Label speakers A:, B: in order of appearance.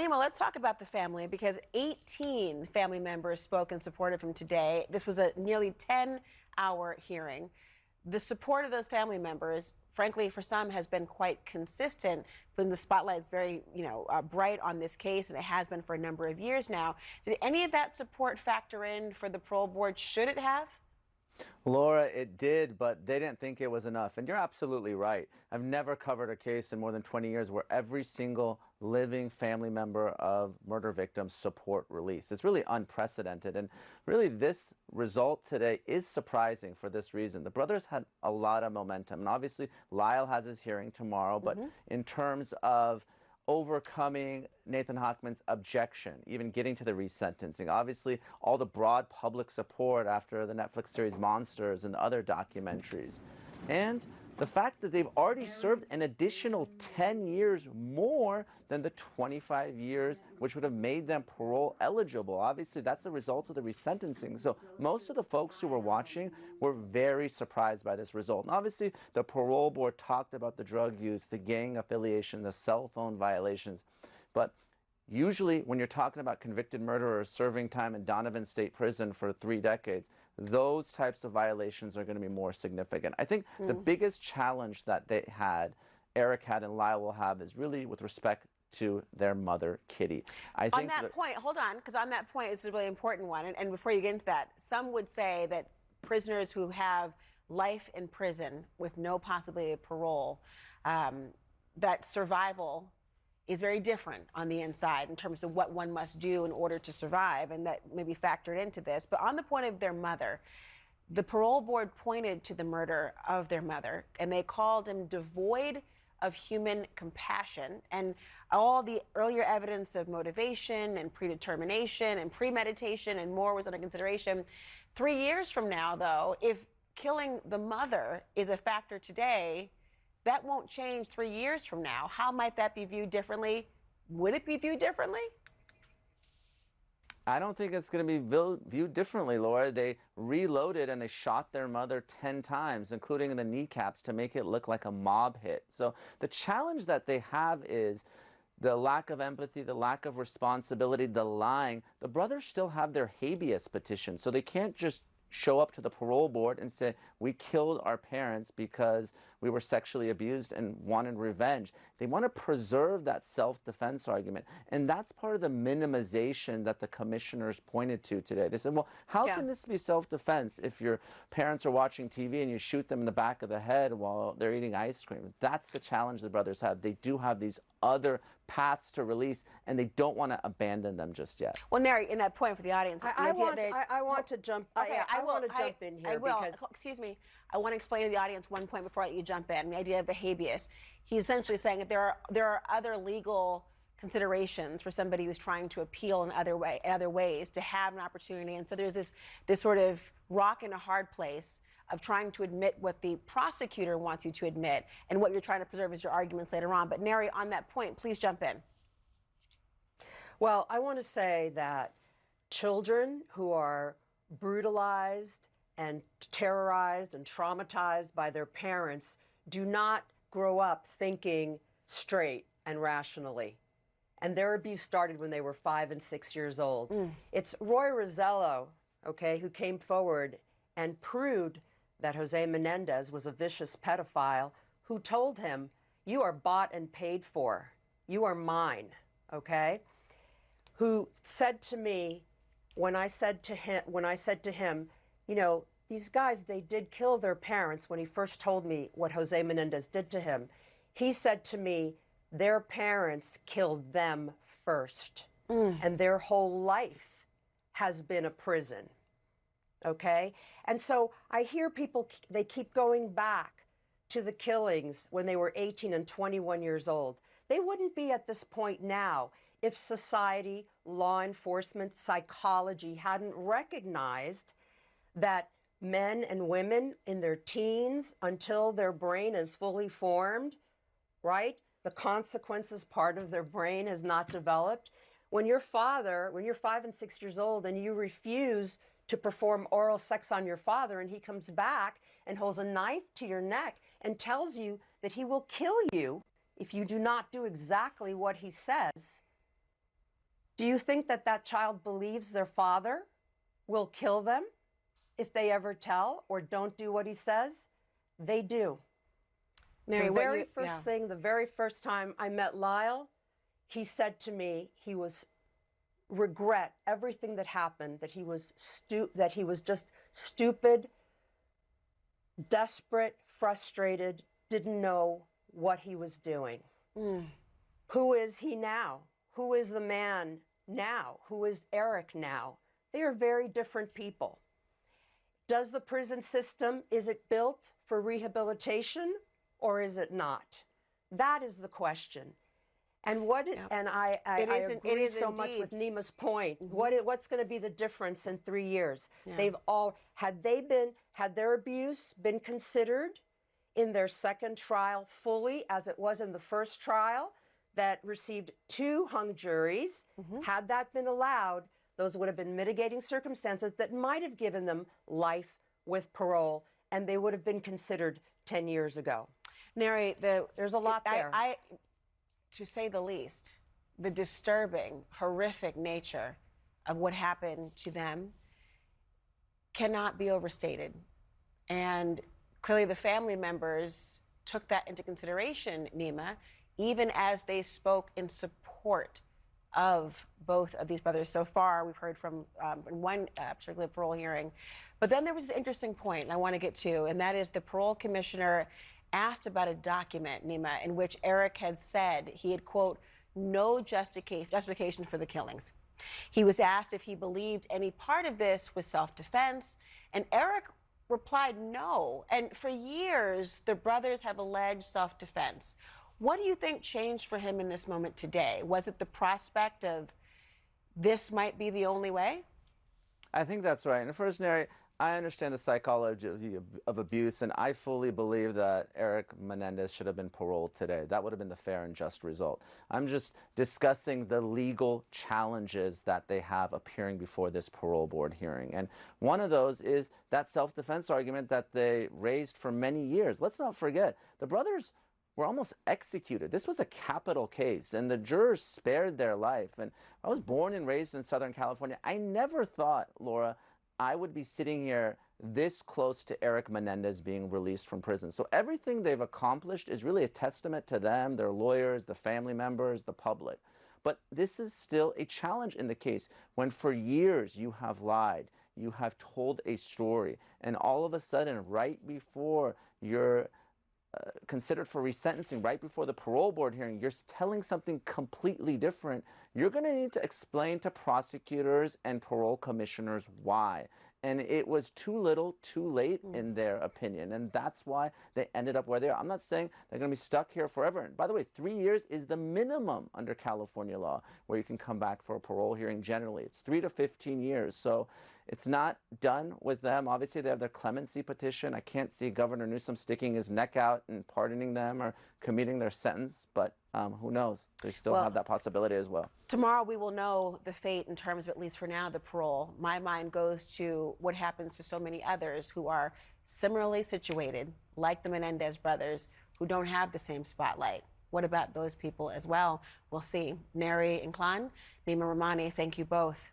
A: Neama, let's talk about the family because 18 family members spoke in support of him today. This was a nearly 10-hour hearing. The support of those family members, frankly, for some has been quite consistent, when the spotlight is very, bright on this case, and it has been for a number of years now. Did any of that support factor in for the parole board? Should it have?
B: Laura, it did, but they didn't think it was enough. And you're absolutely right. I've never covered a case in more than 20 years where every single living family member of murder victims support release. It's really unprecedented. And really, this result today is surprising for this reason. The brothers had a lot of momentum. And obviously, Lyle has his hearing tomorrow. But in terms of overcoming Nathan Hochman's objection, even getting to the resentencing. Obviously, all the broad public support after the Netflix series Monsters and other documentaries. And the fact that they've already served an additional 10 years more than the 25 years which would have made them parole eligible. Obviously, that's the result of the resentencing. So most of the folks who were watching were very surprised by this result. And obviously, the parole board talked about the drug use, the gang affiliation, the cell phone violations. But usually, when you're talking about convicted murderers serving time in Donovan State Prison for 3 decades, those types of violations are going to be more significant. I think the biggest challenge that they had, Erik had and Lyle will have, is really with respect to their mother, Kitty.
A: On that point, hold on, because on that point, it's a really important one. And before you get into that, some would say that prisoners who have life in prison with no possibility of parole, that survival is very different on the inside in terms of what one must do in order to survive, and that may be factored into this. But on the point of their mother, the parole board pointed to the murder of their mother, and they called him devoid of human compassion, and all the earlier evidence of motivation and predetermination and premeditation and more was under consideration. 3 years from now, though, if killing the mother is a factor today, that won't change 3 years from now. How might that be viewed differently? Would it be viewed differently?
B: I don't think it's going to be viewed differently, Laura. They reloaded and they shot their mother 10 times, including in the kneecaps, to make it look like a mob hit. So the challenge that they have is the lack of empathy, the lack of responsibility, the lying. The brothers still have their habeas petition, so they can't just show up to the parole board and say, we killed our parents because we were sexually abused and wanted revenge. They want to preserve that self-defense argument. And that's part of the minimization that the commissioners pointed to today. They said, well, how can this be self-defense if your parents are watching TV and you shoot them in the back of the head while they're eating ice cream? That's the challenge the brothers have. They do have these other paths to release, and they don't want to abandon them just yet.
A: Well, Neri, in that point for the audience,
C: I want to jump.
A: Okay,
C: I want to jump in here.
A: I will.
C: Because
A: excuse me. I want to explain to the audience one point before I let you jump in. The idea of the habeas. He's essentially saying that there are other legal considerations for somebody who's trying to appeal in other ways to have an opportunity. And so there's this sort of rock in a hard place of trying to admit what the prosecutor wants you to admit, and what you're trying to preserve is your arguments later on. But Neri, on that point, please jump in.
C: Well, I want to say that children who are brutalized and terrorized and traumatized by their parents do not grow up thinking straight and rationally. And their abuse started when they were 5 and 6 years old. It's Roy Rosello, who came forward and proved that Jose Menendez was a vicious pedophile, who told him, you are bought and paid for. You are mine, Who said to me, when I said to him, you know, these guys, they did kill their parents, when he first told me what Jose Menendez did to him, he said to me, their parents killed them first. And their whole life has been a prison. And so I hear people, they keep going back to the killings when they were 18 and 21 years old. They wouldn't be at this point now if society, law enforcement, psychology hadn't recognized that men and women in their teens, until their brain is fully formed, the consequences part of their brain has not developed. When your father, when you're 5 and 6 years old and you refuse to perform oral sex on your father, and he comes back and holds a knife to your neck and tells you that he will kill you if you do not do exactly what he says, Do you think that that child believes their father will kill them if they ever tell or don't do what he says? They do.
A: Mary,
C: The
A: what
C: very
A: you-
C: first
A: yeah.
C: thing, the very first time I met Lyle, he said to me he was regret everything that happened, that he was just stupid, desperate, frustrated, didn't know what he was doing. Who is he now? Who is the man now? Who is Erik now? They are very different people. Does the prison system, is it built for rehabilitation or is it not? That is the question. And I agree so much with Neema's point. What's going to be the difference in 3 years? They've all had their abuse been considered in their second trial fully as it was in the first trial that received 2 hung juries. Had that been allowed, those would have been mitigating circumstances that might have given them life with parole, and they would have been considered 10 years ago.
A: Neri,
C: There's a lot there.
A: To say the least, the disturbing, horrific nature of what happened to them cannot be overstated. And clearly the family members took that into consideration, Neama, even as they spoke in support of both of these brothers. So far, we've heard from one particular parole hearing. But then there was this interesting point I want to get to, and that is the parole commissioner asked about a document, Neama, in which Erik had said he had, quote, no justification for the killings. He was asked if he believed any part of this was self-defense, and Erik replied no. And for years, the brothers have alleged self-defense. What do you think changed for him in this moment today? Was it the prospect of this might be the only way?
B: I think that's right. And first, Neri, I understand the psychology of abuse, and I fully believe that Erik Menendez should have been paroled today. That would have been the fair and just result. I'm just discussing the legal challenges that they have appearing before this parole board hearing. And one of those is that self-defense argument that they raised for many years. Let's not forget, the brothers were almost executed. This was a capital case, and the jurors spared their life. And I was born and raised in Southern California. I never thought, Laura, I would be sitting here this close to Erik Menendez being released from prison. So everything they've accomplished is really a testament to them, their lawyers, the family members, the public. But this is still a challenge in the case when for years you have lied, you have told a story, and all of a sudden, right before you're considered for resentencing, right before the parole board hearing, you're telling something completely different. You're going to need to explain to prosecutors and parole commissioners why. And it was too little, too late in their opinion. And that's why they ended up where they are. I'm not saying they're going to be stuck here forever. And by the way, 3 years is the minimum under California law where you can come back for a parole hearing generally. It's 3 to 15 years. So it's not done with them. Obviously, they have their clemency petition. I can't see Governor Newsom sticking his neck out and pardoning them or commuting their sentence, but who knows? They still have that possibility as well.
A: Tomorrow we will know the fate in terms of, at least for now, the parole. My mind goes to what happens to so many others who are similarly situated, like the Menendez brothers, who don't have the same spotlight. What about those people as well? We'll see. Neri and Neama Rahmani, thank you both.